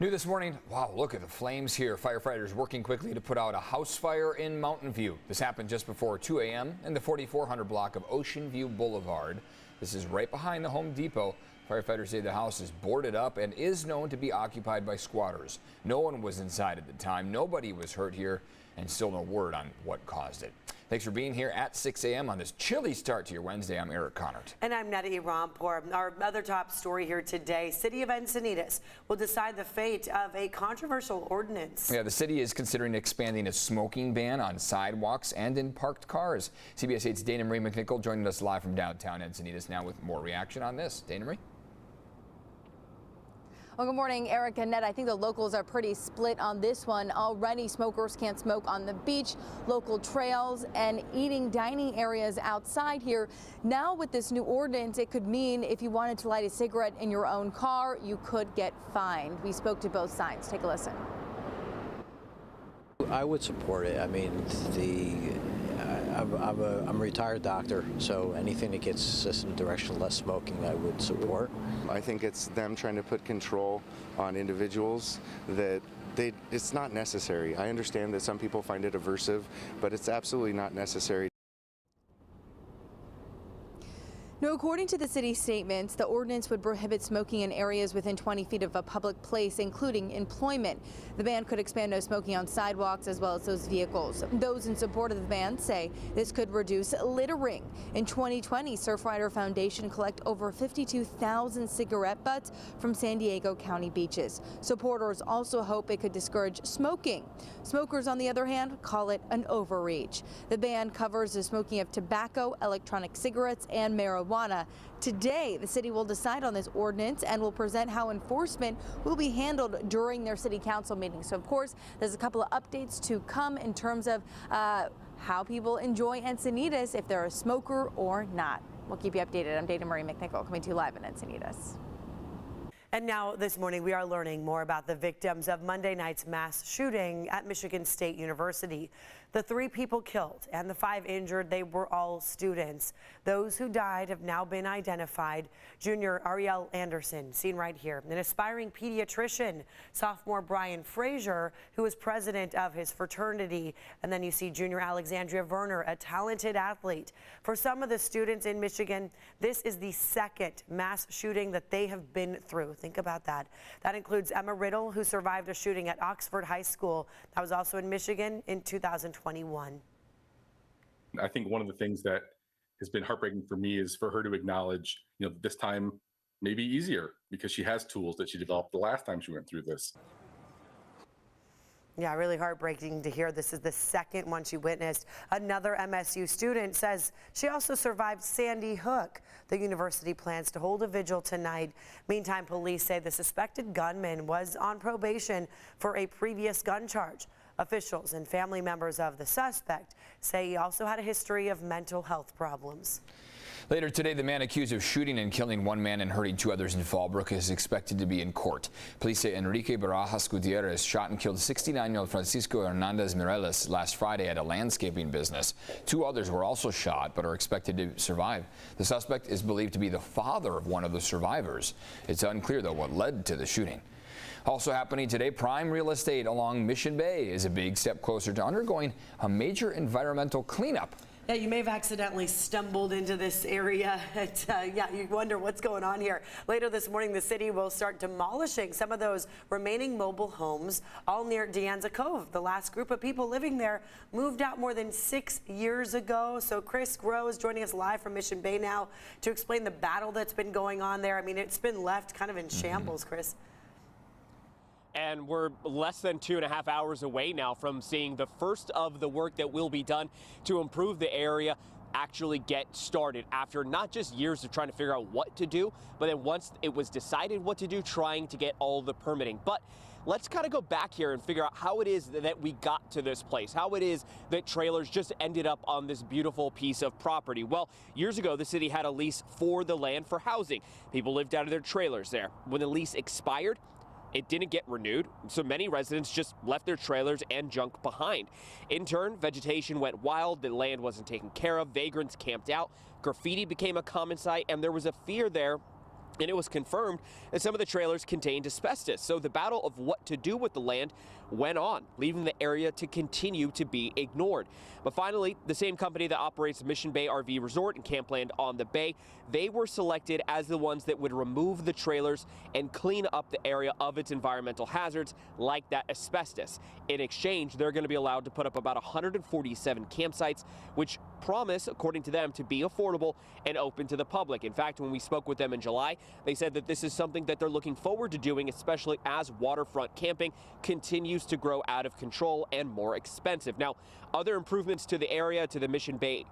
New this morning, wow, look at the flames here. Firefighters working quickly to put out a house fire in Mountain View. This happened just before 2 a.m. in the 4400 block of Ocean View Boulevard. This is right behind the Home Depot. Firefighters say the house is boarded up and is known to be occupied by squatters. No one was inside at the time. Nobody was hurt here, and still no word on what caused it. Thanks for being here at 6 a.m. on this chilly start to your Wednesday. I'm Eric Connert. And I'm Netta Rampur. Our other top story here today, City of Encinitas will decide the fate of a controversial ordinance. Yeah, the city is considering expanding a smoking ban on sidewalks and in parked cars. CBS 8's Dana Marie McNichol joining us live from downtown Encinitas now with more reaction on this. Dana Marie? Well, good morning, Eric and Ned. I think the locals are pretty split on this one. Already, smokers can't smoke on the beach, local trails, and dining areas outside here. Now, with this new ordinance, it could mean if you wanted to light a cigarette in your own car, you could get fined. We spoke to both sides. Take a listen. I would support it. I mean, I'm a retired doctor, so anything that gets us in the direction of less smoking, I would support. I think it's them trying to put control on individuals that it's not necessary. I understand that some people find it aversive, but it's absolutely not necessary. No, according to the city statements, the ordinance would prohibit smoking in areas within 20 feet of a public place, including employment. The ban could expand no smoking on sidewalks as well as those vehicles. Those in support of the ban say this could reduce littering. In 2020, Surfrider Foundation collect over 52,000 cigarette butts from San Diego County beaches. Supporters also hope it could discourage smoking. Smokers, on the other hand, call it an overreach. The ban covers the smoking of tobacco, electronic cigarettes, and marijuana. Today, the city will decide on this ordinance and will present how enforcement will be handled during their city council meeting. So, of course, there's a couple of updates to come in terms of how people enjoy Encinitas, if they're a smoker or not. We'll keep you updated. I'm Dana Marie McNichol, coming to you live in Encinitas. And now this morning we are learning more about the victims of Monday night's mass shooting at Michigan State University. The 3 people killed and the 5 injured, they were all students. Those who died have now been identified. Junior Ariel Anderson, seen right here, an aspiring pediatrician. Sophomore Brian Frazier, who is president of his fraternity. And then you see junior Alexandria Verner, a talented athlete. For some of the students in Michigan, this is the second mass shooting that they have been through. Think about that. That includes Emma Riddle, who survived a shooting at Oxford High School. That was also in Michigan in 2021. I think one of the things that has been heartbreaking for me is for her to acknowledge, this time may be easier because she has tools that she developed the last time she went through this. Yeah, really heartbreaking to hear. This is the second one she witnessed. Another MSU student says she also survived Sandy Hook. The university plans to hold a vigil tonight. Meantime, police say the suspected gunman was on probation for a previous gun charge. Officials and family members of the suspect say he also had a history of mental health problems. Later today, the man accused of shooting and killing 1 man and hurting 2 others in Fallbrook is expected to be in court. Police say Enrique Barajas Gutierrez shot and killed 69-year-old Francisco Hernandez Mireles last Friday at a landscaping business. 2 others were also shot but are expected to survive. The suspect is believed to be the father of one of the survivors. It's unclear, though, what led to the shooting. Also happening today, prime real estate along Mission Bay is a big step closer to undergoing a major environmental cleanup. Yeah, you may have accidentally stumbled into this area. Yeah, you wonder what's going on here. Later this morning, the city will start demolishing some of those remaining mobile homes, all near De Anza Cove. The last group of people living there moved out more than 6 years ago. So Chris Groh is joining us live from Mission Bay now to explain the battle that's been going on there. I mean, it's been left kind of in shambles, Chris. And we're less than 2.5 hours away now from seeing the first of the work that will be done to improve the area actually get started after not just years of trying to figure out what to do, but then once it was decided what to do, trying to get all the permitting. But let's kind of go back here and figure out how it is that we got to this place, how it is that trailers just ended up on this beautiful piece of property. Well, years ago, the city had a lease for the land for housing. People lived out of their trailers there. When the lease expired, it didn't get renewed, so many residents just left their trailers and junk behind. In turn, vegetation went wild, the land wasn't taken care of, vagrants camped out, graffiti became a common sight, and there was a fear there And it was confirmed that some of the trailers contained asbestos. So the battle of what to do with the land went on, leaving the area to continue to be ignored. But finally, the same company that operates Mission Bay RV Resort and Campland on the bay, they were selected as the ones that would remove the trailers and clean up the area of its environmental hazards like that asbestos. In exchange, they're going to be allowed to put up about 147 campsites, which promise, according to them, to be affordable and open to the public. In fact, when we spoke with them in July, they said that this is something that they're looking forward to doing, especially as waterfront camping continues to grow out of control and more expensive. Now, other improvements to the area, to the Mission Bay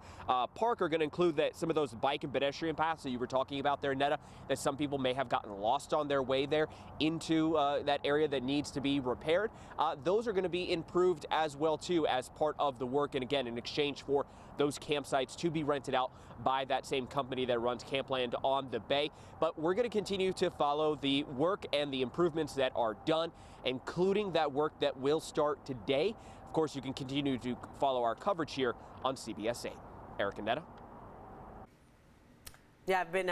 Park, are going to include that some of those bike and pedestrian paths that you were talking about there, Netta, that some people may have gotten lost on their way there into that area that needs to be repaired. Those are going to be improved as well, too, as part of the work. And again, in exchange for those campsites to be rented out by that same company that runs Campland on the bay. But we're going to continue to follow the work and the improvements that are done, including that work that will start today. Of course, you can continue to follow our coverage here on CBS 8. Eric and Netta. Yeah, I've been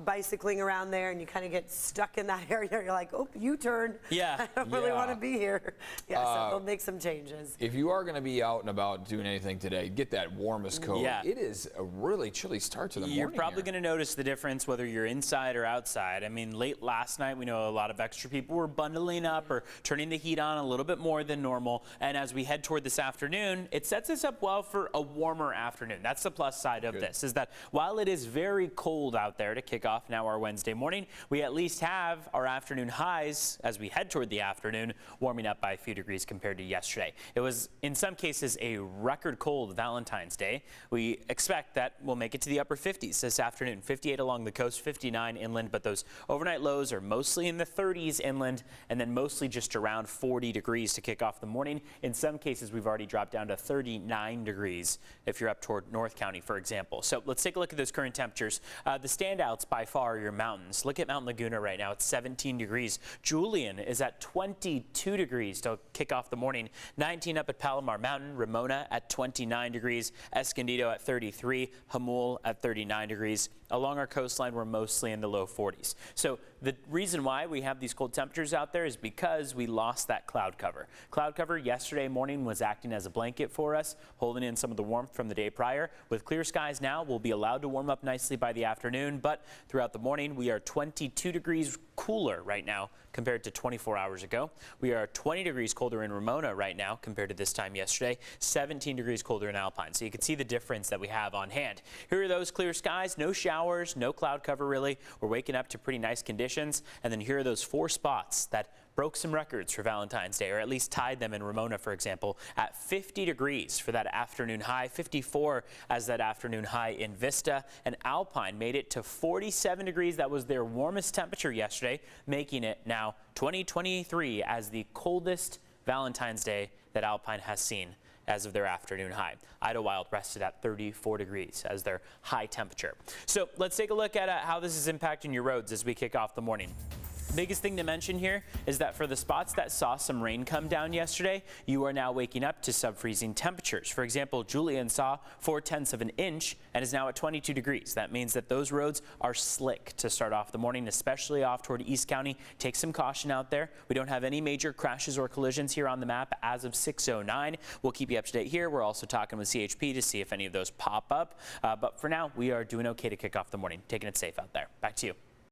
bicycling around there, and you kind of get stuck in that area. You're like, oh, U-turn. Yeah. I don't really want to be here. Yeah, so they'll make some changes. If you are going to be out and about doing anything today, get that warmest coat. Yeah. It is a really chilly start to the morning. You're probably going to notice the difference whether you're inside or outside. I mean, late last night, we know a lot of extra people were bundling up or turning the heat on a little bit more than normal. And as we head toward this afternoon, it sets us up well for a warmer afternoon. That's the plus side of this, is that while it is very cold out there to kick off now our Wednesday morning, we at least have our afternoon highs as we head toward the afternoon warming up by a few degrees compared to yesterday. It was in some cases a record cold Valentine's Day. We expect that we'll make it to the upper 50s this afternoon, 58 along the coast, 59 inland, but those overnight lows are mostly in the 30s inland and then mostly just around 40 degrees to kick off the morning. In some cases, we've already dropped down to 39 degrees if you're up toward North County, for example. So let's take a look at those current temperatures. The standouts by far are your mountains. Look at Mount Laguna right now. It's 17 degrees. Julian is at 22 degrees to kick off the morning. 19 up at Palomar Mountain. Ramona at 29 degrees. Escondido at 33. Jamul at 39 degrees. Along our coastline, we're mostly in the low 40s. So the reason why we have these cold temperatures out there is because we lost that cloud cover. Cloud cover yesterday morning was acting as a blanket for us, holding in some of the warmth from the day prior. With clear skies now, we'll be allowed to warm up nicely by the afternoon, but throughout the morning, we are 22 degrees cooler right now compared to 24 hours ago. We are 20 degrees colder in Ramona right now compared to this time yesterday, 17 degrees colder in Alpine. So you can see the difference that we have on hand. Here are those clear skies, no showers, no cloud cover really. We're waking up to pretty nice conditions. And then here are those 4 spots that broke some records for Valentine's Day, or at least tied them in Ramona, for example, at 50 degrees for that afternoon high, 54 as that afternoon high in Vista, and Alpine made it to 47 degrees. That was their warmest temperature yesterday, making it now 2023 as the coldest Valentine's Day that Alpine has seen as of their afternoon high. Idlewild rested at 34 degrees as their high temperature. So let's take a look at how this is impacting your roads as we kick off the morning. Biggest thing to mention here is that for the spots that saw some rain come down yesterday, you are now waking up to sub-freezing temperatures. For example, Julian saw 0.4 of an inch and is now at 22 degrees. That means that those roads are slick to start off the morning, especially off toward East County. Take some caution out there. We don't have any major crashes or collisions here on the map as of 6:09. We'll keep you up to date here. We're also talking with CHP to see if any of those pop up. But for now, we are doing okay to kick off the morning. Taking it safe out there. Back to you.